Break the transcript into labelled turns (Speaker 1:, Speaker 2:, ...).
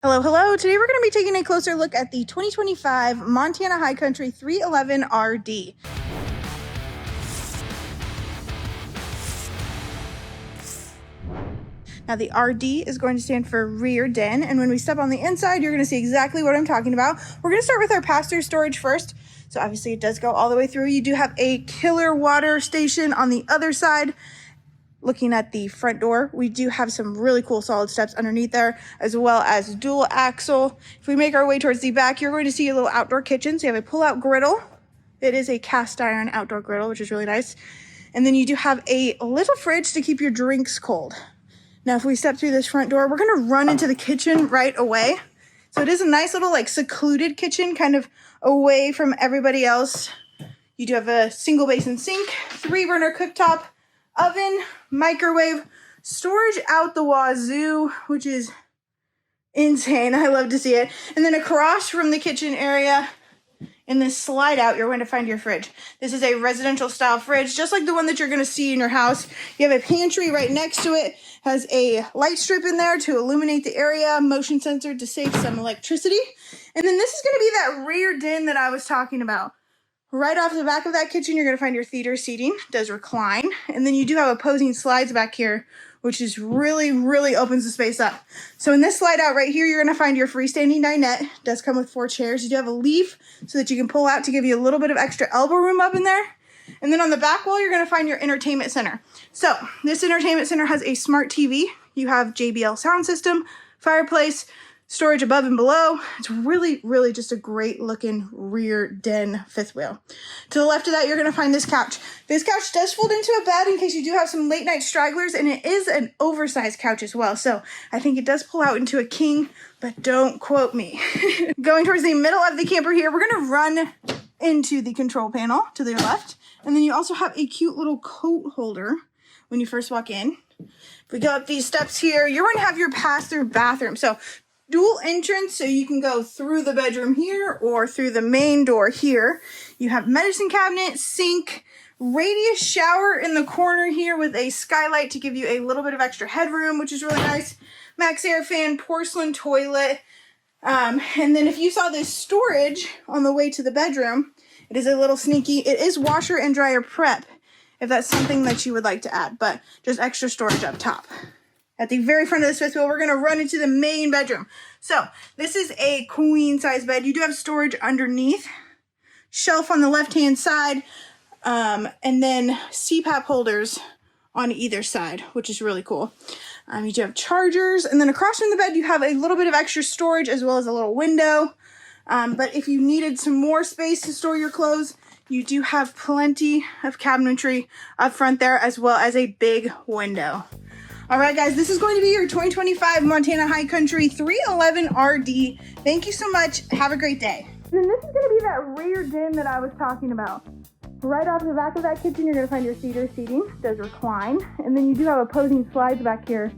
Speaker 1: Hello, hello. Today we're going to be taking a closer look at the 2025 Montana High Country 311 RD. Now the RD is going to stand for rear den, and when we step on the inside, you're going to see exactly what I'm talking about. We're going to start with our pass-through storage first. So obviously it does go all the way through. You do have a killer water station on the other side. Looking at the front door, we do have some really cool solid steps underneath there, as well as dual axle. If we make our way towards the back, you're going to see a little outdoor kitchen. So you have a pull-out griddle. It is a cast iron outdoor griddle, which is really nice. And then you do have a little fridge to keep your drinks cold. Now, if we step through this front door, we're going to run into the kitchen right away. So it is a nice little secluded kitchen, kind of away from everybody else. You do have a single basin sink, 3-burner cooktop, oven, microwave, storage out the wazoo, which is insane. I love to see it. And then across from the kitchen area, in this slide out, you're going to find your fridge. This is a residential style fridge, just like the one that you're going to see in your house. You have a pantry right next to it, has a light strip in there to illuminate the area, motion sensor to save some electricity. And then this is going to be that rear den that I was talking about. Right off the back of that kitchen, you're going to find your theater seating. It does recline. And then you do have opposing slides back here, which is really opens the space up. So in this slide out right here, you're going to find your freestanding dinette. It does come with 4 chairs. You do have a leaf so that you can pull out to give you a little bit of extra elbow room up in there. And then on the back wall, you're going to find your entertainment center. So this entertainment center has a smart TV. You have JBL sound system, fireplace, storage above and below. It's really just a great looking rear den fifth wheel. To the left of that, you're going to find this couch. This couch does fold into a bed in case you do have some late night stragglers, and it is an oversized couch as well. So I think it does pull out into a king, but don't quote me. Going towards the middle of the camper here, we're going to run into the control panel to the left. And then you also have a cute little coat holder when you first walk in. If we go up these steps here, you're going to have your pass-through bathroom. So dual entrance, so you can go through the bedroom here or through the main door here. You have medicine cabinet, sink, radius shower in the corner here with a skylight to give you a little bit of extra headroom, which is really nice. Max air fan, porcelain toilet. And then if you saw this storage on the way to the bedroom, it is a little sneaky. It is washer and dryer prep, if that's something that you would like to add, but just extra storage up top. At the very front of this fifth wheel, we're going to run into the main bedroom. So this is a queen size bed. You do have storage underneath, shelf on the left-hand side, and then CPAP holders on either side, which is really cool. You do have chargers, and then across from the bed, you have a little bit of extra storage as well as a little window. But if you needed some more space to store your clothes, you do have plenty of cabinetry up front there, as well as a big window. All right, guys, this is going to be your 2025 Montana High Country 311 RD. Thank you so much. Have a great day. And this is going to be that rear den that I was talking about. Right off the back of that kitchen, you're going to find your theater seating. It does recline. And then you do have opposing slides back here